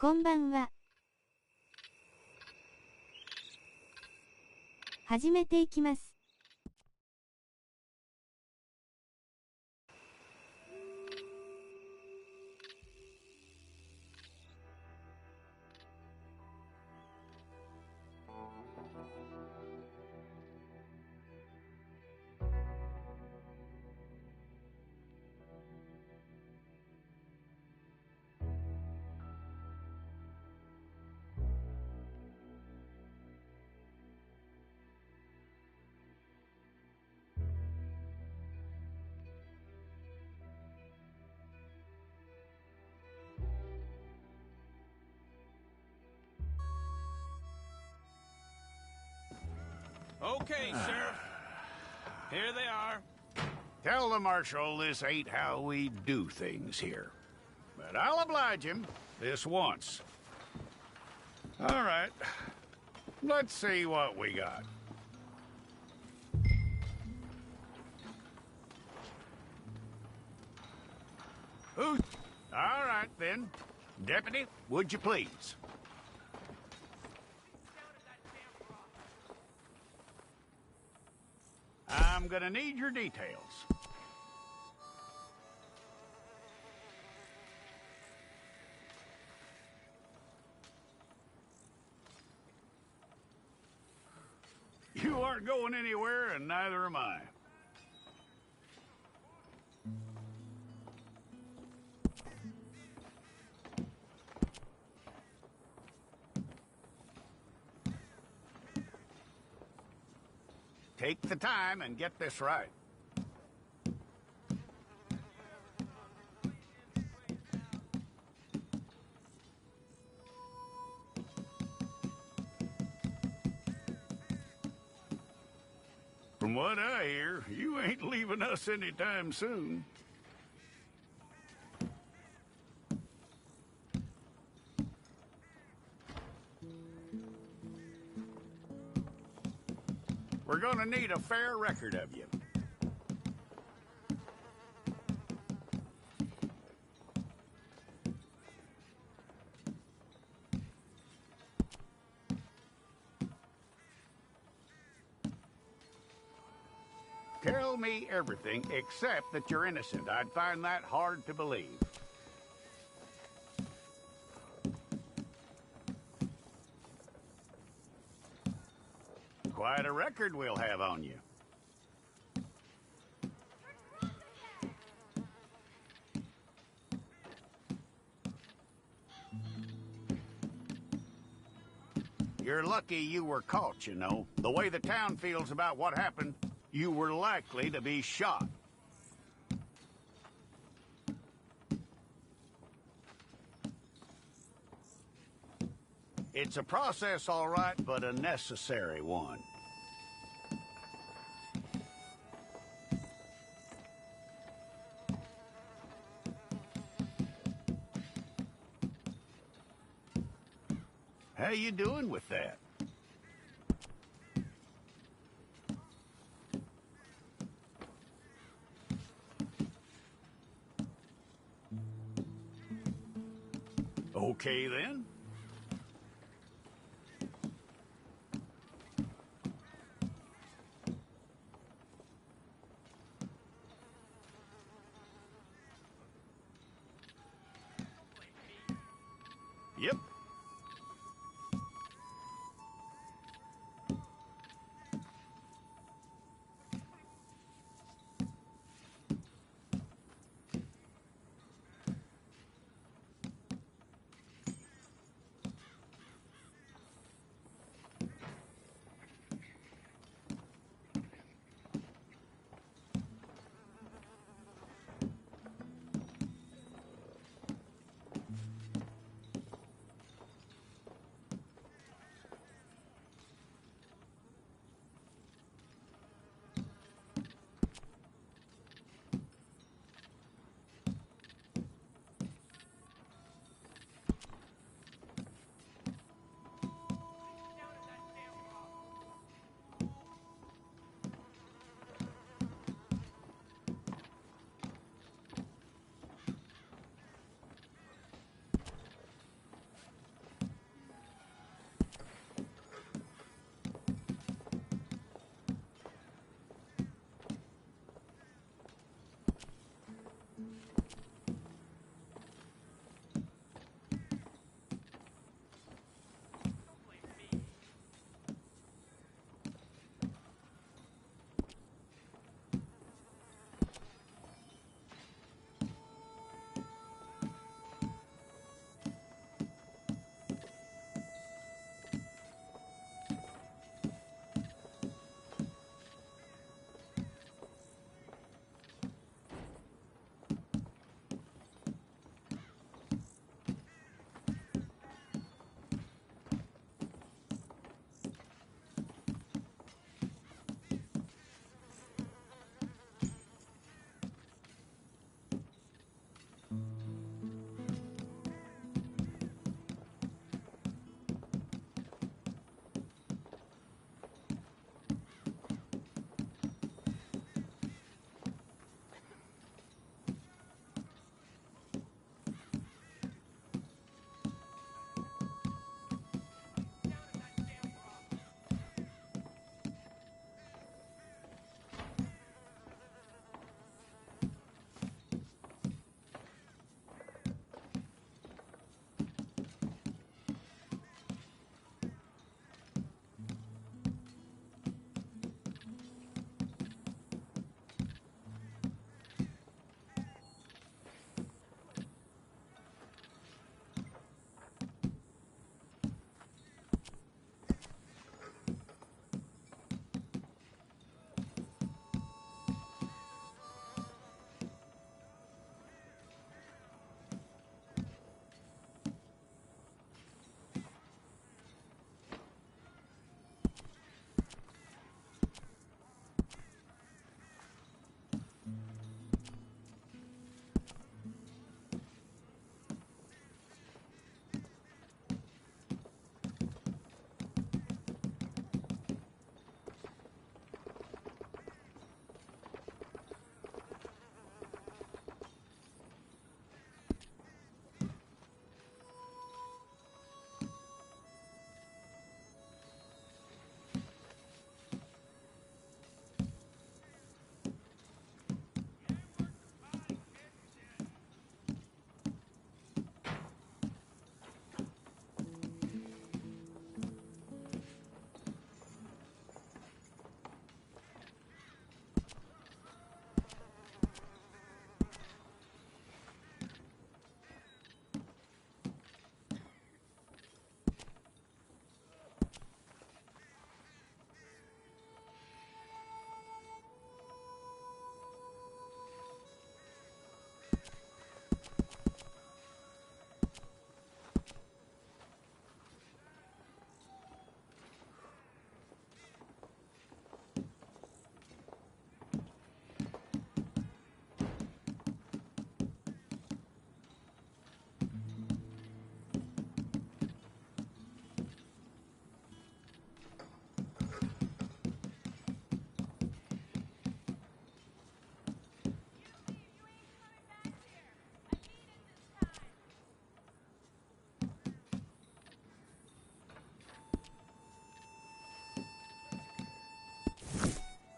こんばんは。始めていきます。Okay, Sheriff. Here they are. Tell the Marshal this ain't how we do things here. But I'll oblige him this once. All right. Let's see what we got. Ooh. All right, then. Deputy, would you please? I'm gonna need your details. You aren't going anywhere, and neither am I. Take the time and get this right. From what I hear, you ain't leaving us anytime soon. We're gonna need a fair record of you. Tell me everything except that you're innocent. I'd find that hard to believe. Quite a record we'll have on you. You're lucky you were caught, you know. The way the town feels about what happened, you were likely to be shot. It's a process, all right, but a necessary one. How you doing with that? Okay, then. Yep.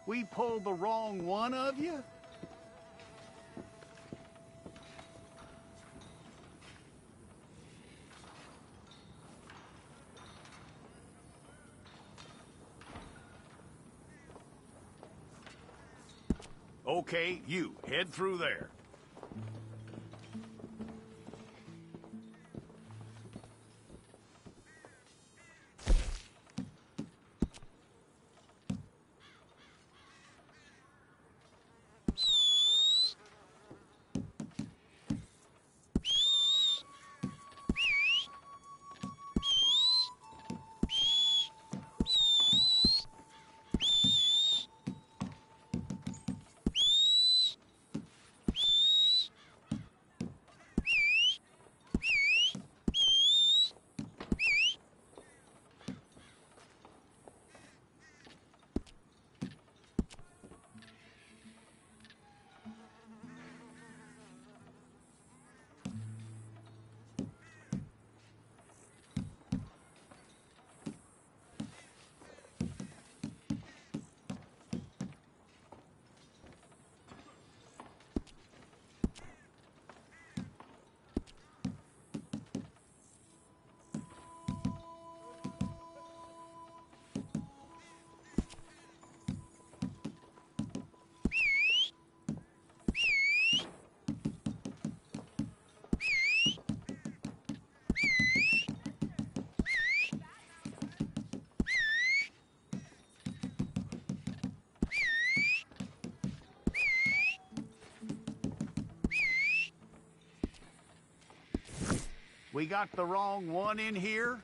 We pulled the wrong one of you? Okay, you, head through there. We got the wrong one in here?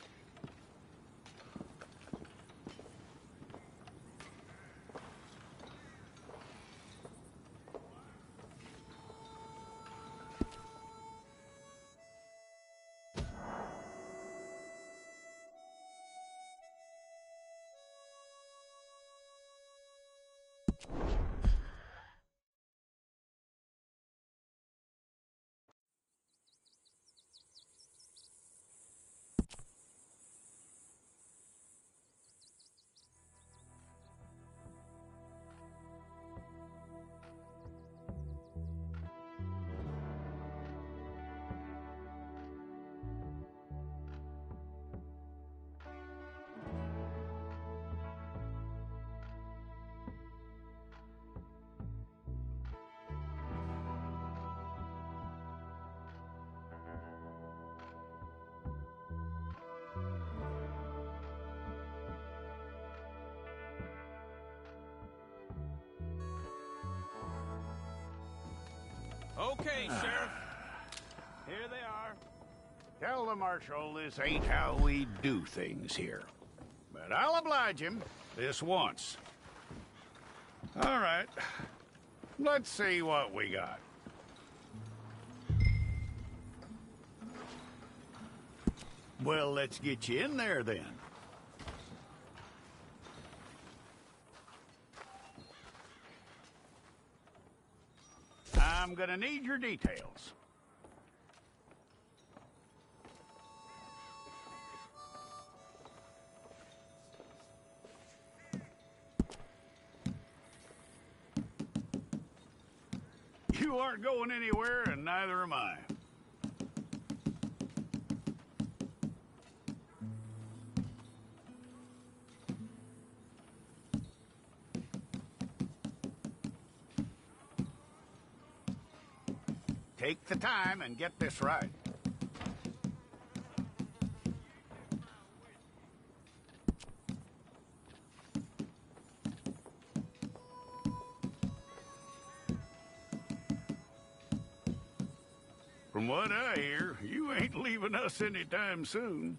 Okay, Sheriff. Here they are. Tell the Marshal this ain't how we do things here. But I'll oblige him this once. All right. Let's see what we got. Well, let's get you in there then. I'm gonna need your details. You aren't going anywhere, and neither am I. Take the time and get this right. From what I hear, you ain't leaving us anytime soon.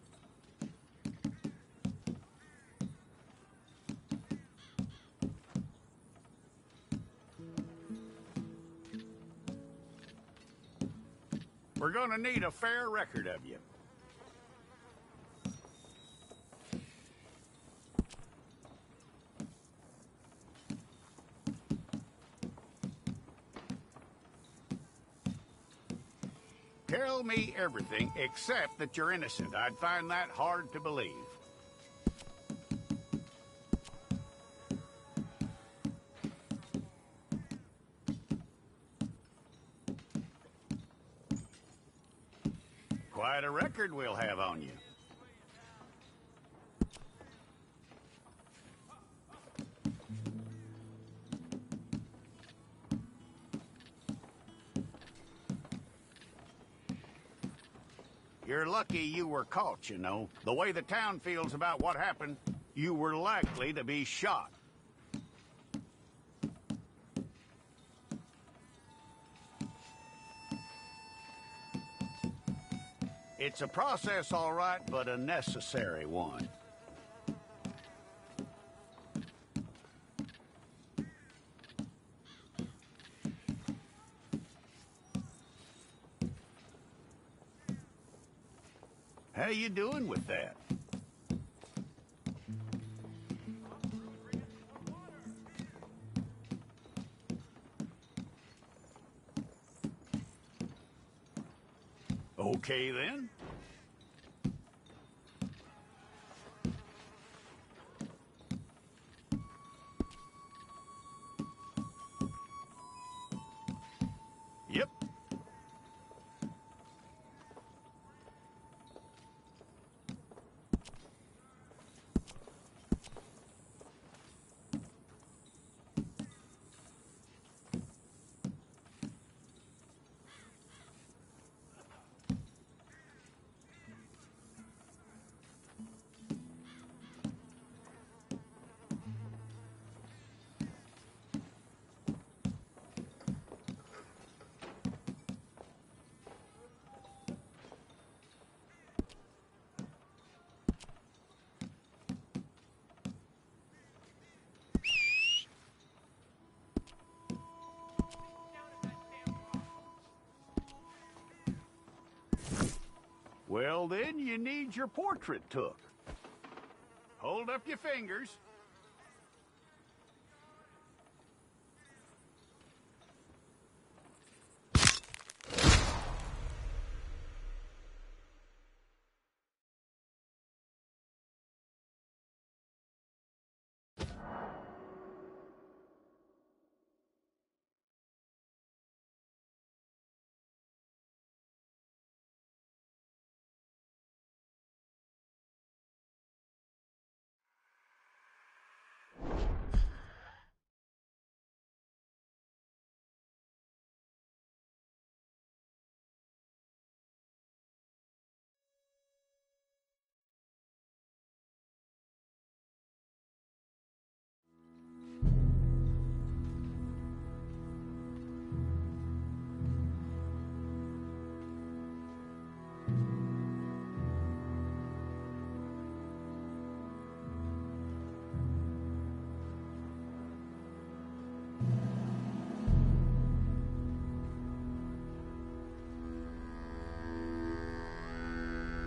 We're gonna need a fair record of you. Tell me everything except that you're innocent. I'd find that hard to believe. Quite a record we'll have on you. You're lucky you were caught, you know. The way the town feels about what happened, you were likely to be shot. It's a process, all right, but a necessary one. How you doing with that? Okay, then. Yep. Well, then, you need your portrait took. Hold up your fingers.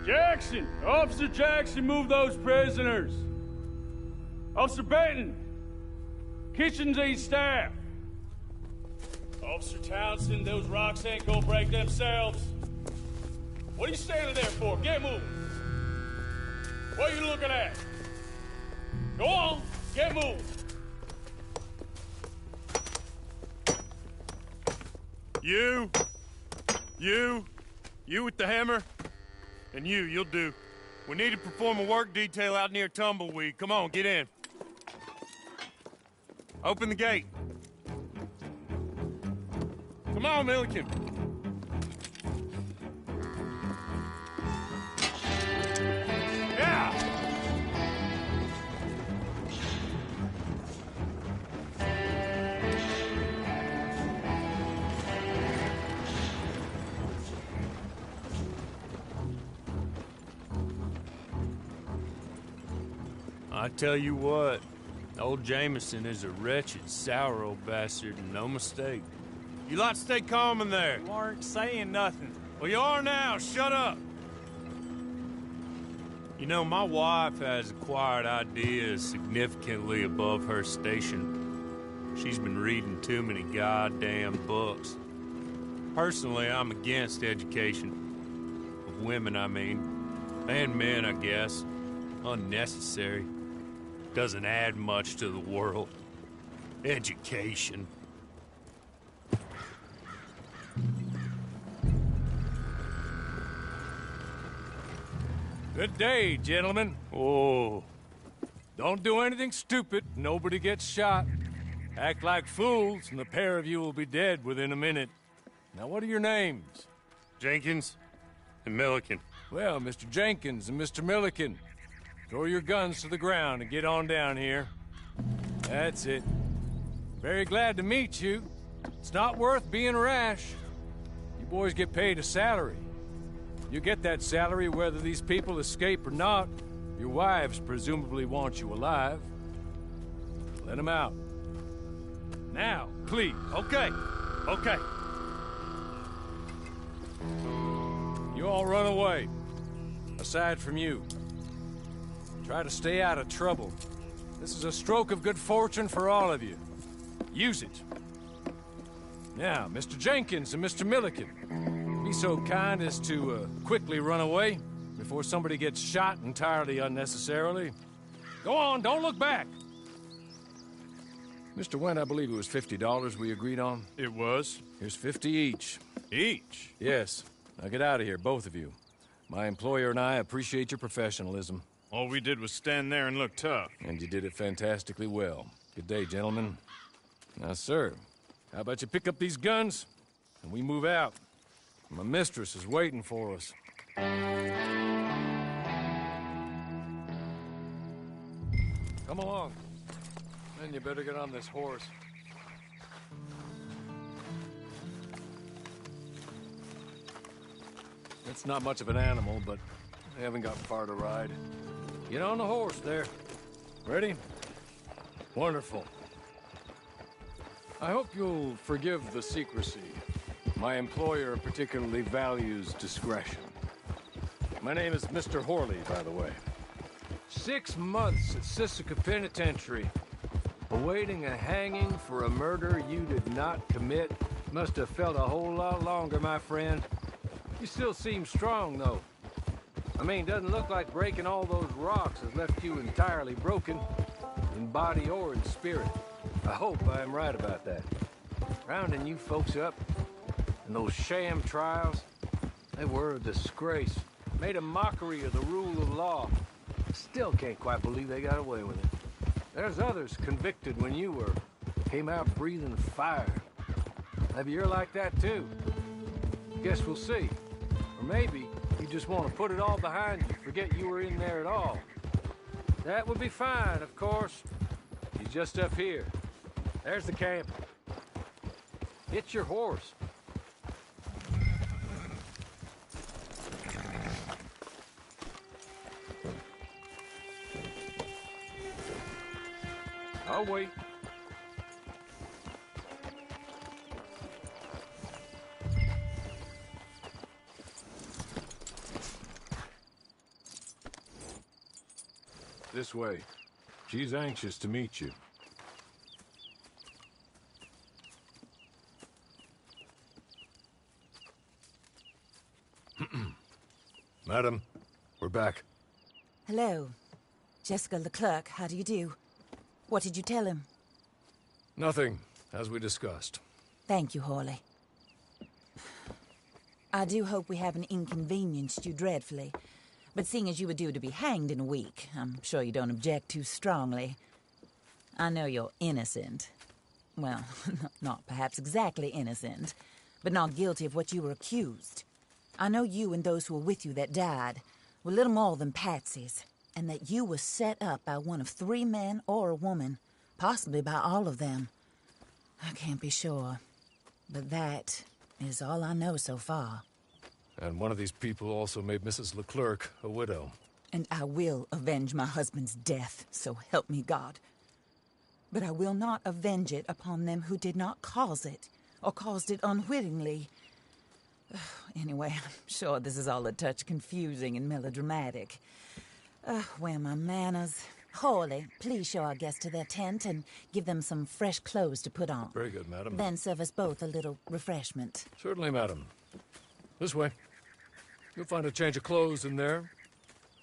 Jackson! Officer Jackson, move those prisoners! Officer Benton! Kitchens aid staff! Officer Townsend, those rocks ain't gonna break themselves. What are you standing there for? Get moving! What are you looking at? Go on, get moving! You with the hammer? And you'll do. We need to perform a work detail out near Tumbleweed. Come on, get in. Open the gate. Come on, Milliken. Yeah! I tell you what, old Jameson is a wretched, sour old bastard, and no mistake. You lot stay calm in there. You aren't saying nothing. Well, you are now. Shut up. You know, my wife has acquired ideas significantly above her station. She's been reading too many goddamn books. Personally, I'm against education. Of women, I mean. And men, I guess. Unnecessary. Doesn't add much to the world. Education. Good day, gentlemen. Oh, Don't do anything stupid. Nobody gets shot. Act like fools, and the pair of you will be dead within a minute. Now, what are your names? Jenkins and Milliken. Well, Mr. Jenkins and Mr. Milliken, throw your guns to the ground and get on down here. That's it. Very glad to meet you. It's not worth being rash. You boys get paid a salary. You get that salary whether these people escape or not. Your wives presumably want you alive. Let them out. Now, please. Okay, okay. You all run away. Aside from you. Try to stay out of trouble. This is a stroke of good fortune for all of you. Use it. Now, Mr. Jenkins and Mr. Milliken, be so kind as to quickly run away before somebody gets shot entirely unnecessarily. Go on, don't look back. Mr. Wendt, I believe it was $50 we agreed on. It was. Here's 50 each. Each? Yes. Now get out of here, both of you. My employer and I appreciate your professionalism. All we did was stand there and look tough. And you did it fantastically well. Good day, gentlemen. Now, sir, how about you pick up these guns and we move out? My mistress is waiting for us. Come along. Then you better get on this horse. It's not much of an animal, but they haven't got far to ride. Get on the horse there. Ready? Wonderful. I hope you'll forgive the secrecy. My employer particularly values discretion. My name is Mr. Horley, by the way. 6 months at Sisika Penitentiary, awaiting a hanging for a murder you did not commit. Must have felt a whole lot longer, my friend. You still seem strong, though. I mean, doesn't look like breaking all those rocks has left you entirely broken, in body or in spirit. I hope I am right about that. Rounding you folks up, and those sham trials, they were a disgrace. Made a mockery of the rule of law. Still can't quite believe they got away with it. There's others convicted when you were. Came out breathing fire. Maybe you're like that too. Guess we'll see. Or maybe you just want to put it all behind you, forget you were in there at all. That would be fine, of course. He's just up here. There's the camp. Get your horse. I'll wait. This way. She's anxious to meet you. Madam, we're back. Hello. Jessica Leclerc, how do you do? What did you tell him? Nothing, as we discussed. Thank you, Hawley. I do hope we haven't inconvenienced you dreadfully. But seeing as you were due to be hanged in a week, I'm sure you don't object too strongly. I know you're innocent. Well, not perhaps exactly innocent, but not guilty of what you were accused. I know you and those who were with you that died were little more than patsies, and that you were set up by one of 3 men or a woman, possibly by all of them. I can't be sure, but that is all I know so far. And one of these people also made Mrs. Leclerc a widow. And I will avenge my husband's death, so help me God. But I will not avenge it upon them who did not cause it, or caused it unwittingly. Anyway, I'm sure this is all a touch confusing and melodramatic. Where are my manners? Hawley, please show our guests to their tent and give them some fresh clothes to put on. Very good, madam. Then serve us both a little refreshment. Certainly, madam. This way. You'll find a change of clothes in there,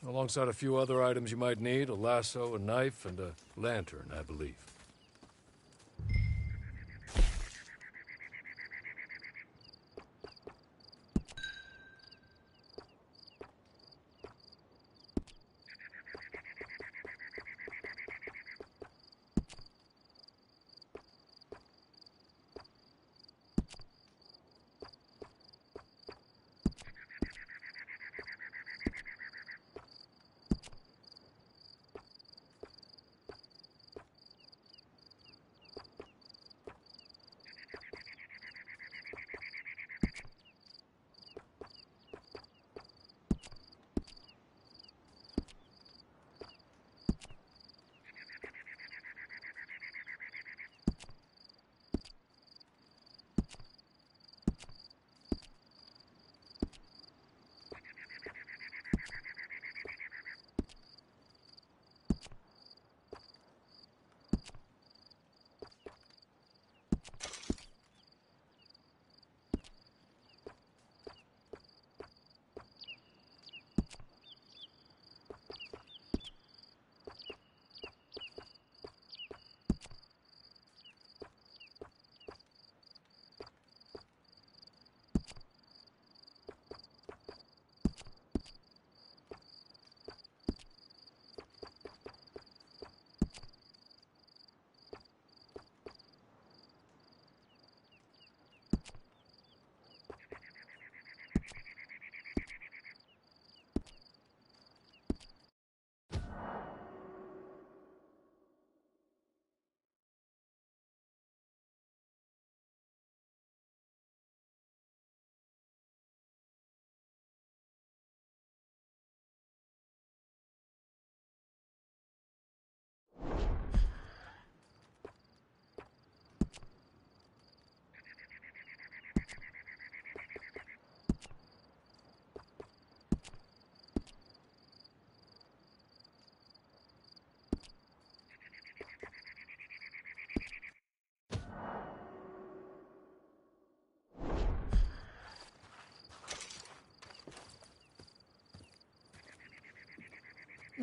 alongside a few other items you might need, a lasso, a knife, and a lantern, I believe.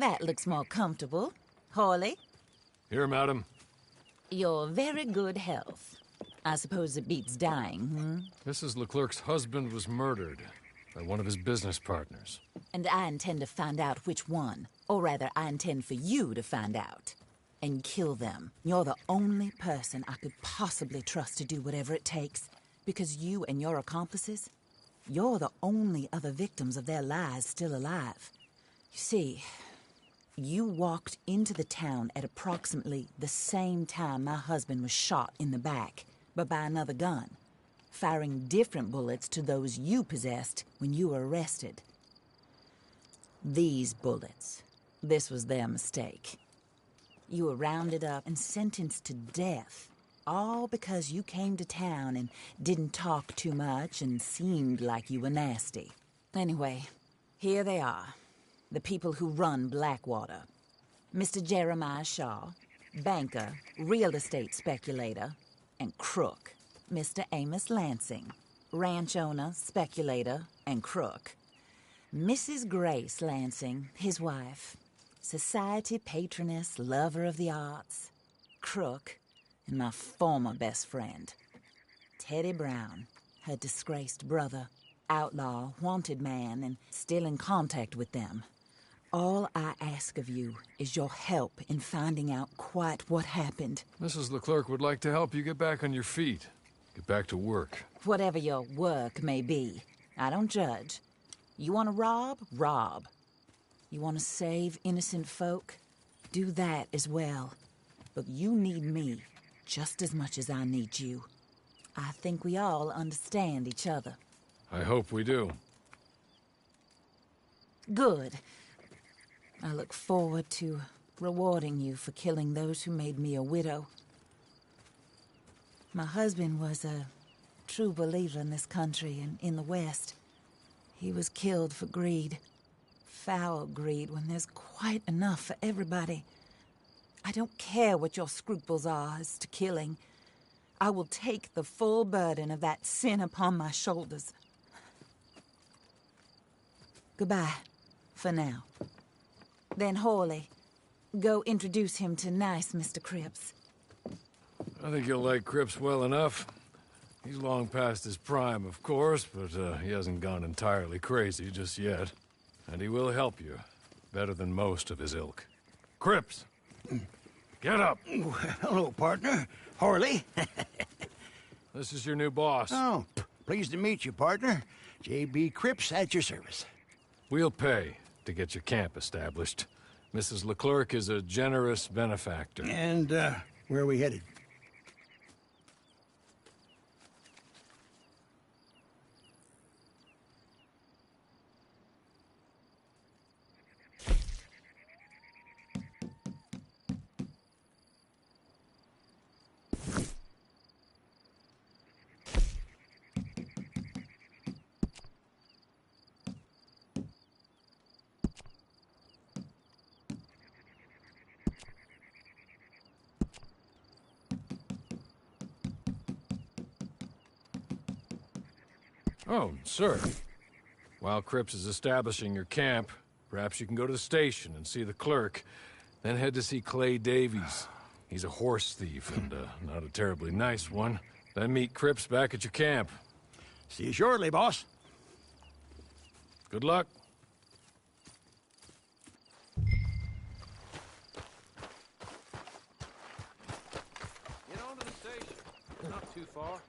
That looks more comfortable. Hawley, Here, madam. you're very good health. I suppose it beats dying, hmm? Mrs. Leclerc's husband was murdered by one of his business partners. And I intend to find out which one. Or rather, I intend for you to find out. And kill them. You're the only person I could possibly trust to do whatever it takes. Because you and your accomplices, you're the only other victims of their lies still alive. You see, you walked into the town at approximately the same time my husband was shot in the back, but by another gun, firing different bullets to those you possessed when you were arrested. These bullets, this was their mistake. You were rounded up and sentenced to death, all because you came to town and didn't talk too much and seemed like you were nasty. Anyway, here they are, the people who run Blackwater. Mr. Jeremiah Shaw, banker, real estate speculator, and crook. Mr. Amos Lansing, ranch owner, speculator, and crook. Mrs. Grace Lansing, his wife, society patroness, lover of the arts, crook, and my former best friend, Teddy Brown, her disgraced brother, outlaw, wanted man, and still in contact with them. All I ask of you is your help in finding out quite what happened. Mrs. Leclerc would like to help you get back on your feet. Get back to work. Whatever your work may be, I don't judge. You want to rob? Rob. You want to save innocent folk? Do that as well. But you need me just as much as I need you. I think we all understand each other. I hope we do. Good. I look forward to rewarding you for killing those who made me a widow. My husband was a true believer in this country and in the West. He was killed for greed. Foul greed when there's quite enough for everybody. I don't care what your scruples are as to killing. I will take the full burden of that sin upon my shoulders. Goodbye, for now. Then Hawley, go introduce him to nice Mr. Cripps. I think you'll like Cripps well enough. He's long past his prime, of course, but he hasn't gone entirely crazy just yet. And he will help you, better than most of his ilk. Cripps! Get up! Hello, partner. Horley. This is your new boss. Oh, pleased to meet you, partner. J.B. Cripps at your service. We'll pay to get your camp established. Mrs. Leclerc is a generous benefactor. And, where are we headed? Oh, sir. While Cripps is establishing your camp, perhaps you can go to the station and see the clerk, then head to see Clay Davies. He's a horse thief, and not a terribly nice one. Then meet Cripps back at your camp. See you shortly, boss. Good luck. Get on to the station. It's not too far.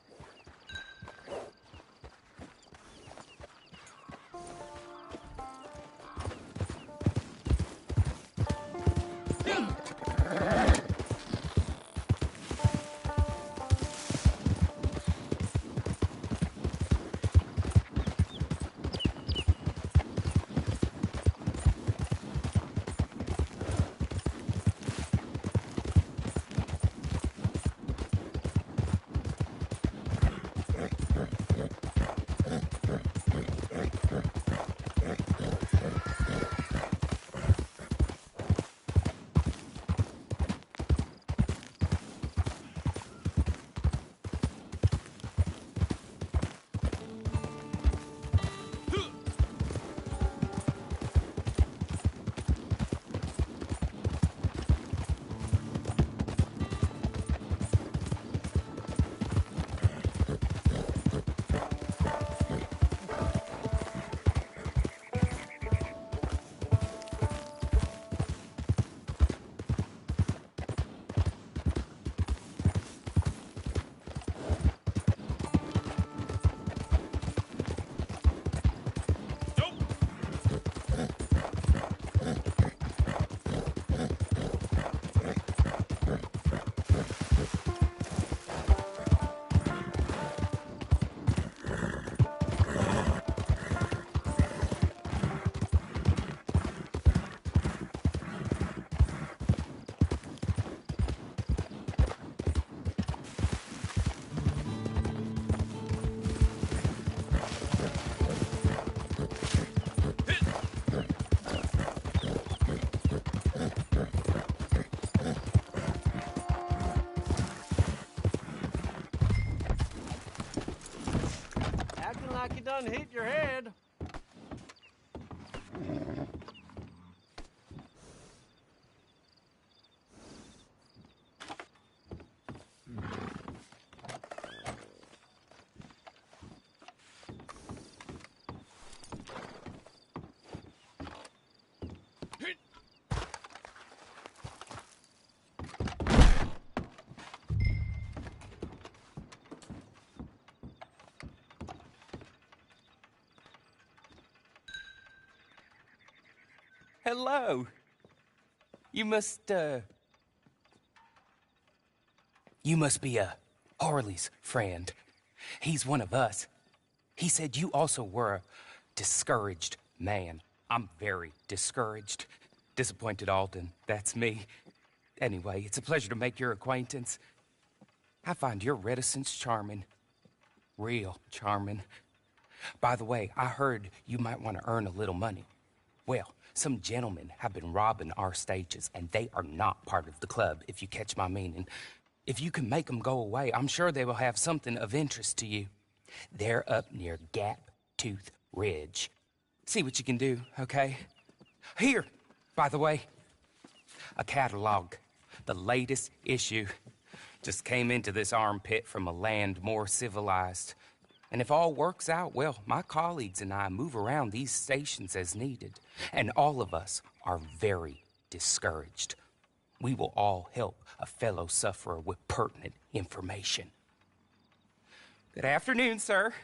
done hit your head. Hello. You must be Harley's friend. He's one of us. He said you also were a discouraged man. I'm very discouraged. Disappointed Alden, that's me. Anyway, it's a pleasure to make your acquaintance. I find your reticence charming. Real charming. By the way, I heard you might want to earn a little money. Well, some gentlemen have been robbing our stages, and they are not part of the club, if you catch my meaning. If you can make them go away, I'm sure they will have something of interest to you. They're up near Gap Tooth Ridge. See what you can do, okay? Here, by the way, a catalog. The latest issue. Just came into this armpit from a land more civilized. And if all works out, well, my colleagues and I move around these stations as needed. And all of us are very discouraged. We will all help a fellow sufferer with pertinent information. Good afternoon, sir.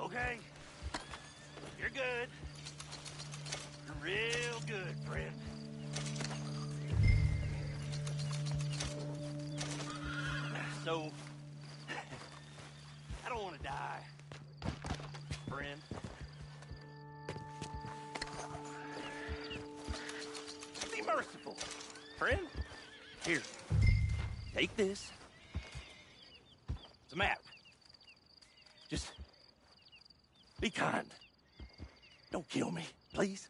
Okay? You're good. You're real good, friend. So, I don't want to die, friend. Be merciful. friend. Here, take this. It's a map. Just be kind. Don't kill me, please.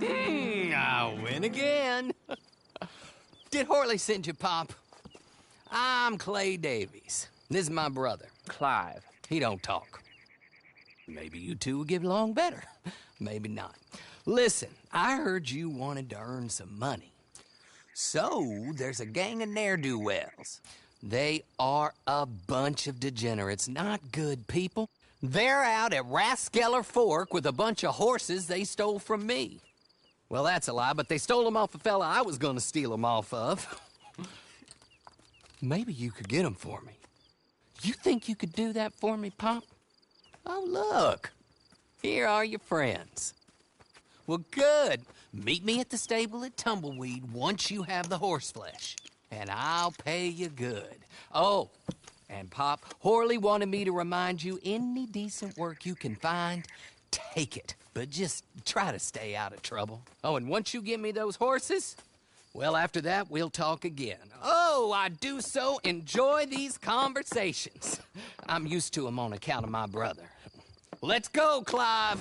I win again. Did Horley send you, Pop? I'm Clay Davies. This is my brother, Clive. He don't talk. Maybe you two will get along better. Maybe not. Listen, I heard you wanted to earn some money. So, there's a gang of ne'er-do-wells. They are a bunch of degenerates, not good people. They're out at Raskeller Fork with a bunch of horses they stole from me. Well, that's a lie, but they stole them off a fella I was gonna steal them off of. Maybe you could get them for me. You think you could do that for me, Pop? Oh, look. Here are your friends. Well, good. Meet me at the stable at Tumbleweed once you have the horse flesh, and I'll pay you good. Oh, and Pop, Horley wanted me to remind you, any decent work you can find, take it. But just try to stay out of trouble. Oh, and once you give me those horses, well, after that, we'll talk again. Oh, I do so enjoy these conversations. I'm used to them on account of my brother. Let's go, Clive.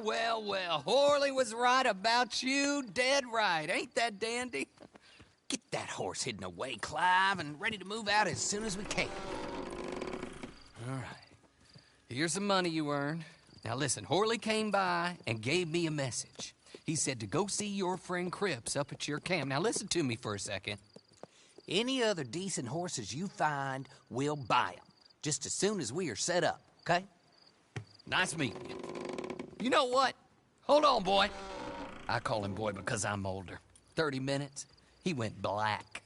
Well. Horley was right about you. Dead right. Ain't that dandy? Get that horse hidden away, Clive, and ready to move out as soon as we can. All right. Here's the money you earned. Now listen, Horley came by and gave me a message. He said to go see your friend Cripps up at your camp. Now listen to me for a second. Any other decent horses you find, we'll buy them. Just as soon as we are set up, okay? Nice meeting you. You know what? Hold on, boy. I call him boy because I'm older. 30 minutes, he went black.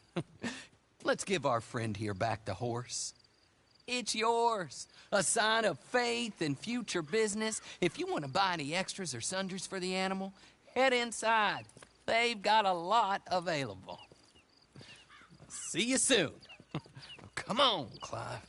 Let's give our friend here back the horse. It's yours. A sign of faith and future business. If you want to buy any extras or sundries for the animal, head inside. They've got a lot available. See you soon. Come on, Clive.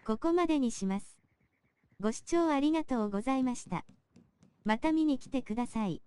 ここまでにします。ご視聴ありがとうございました。また見に来てください。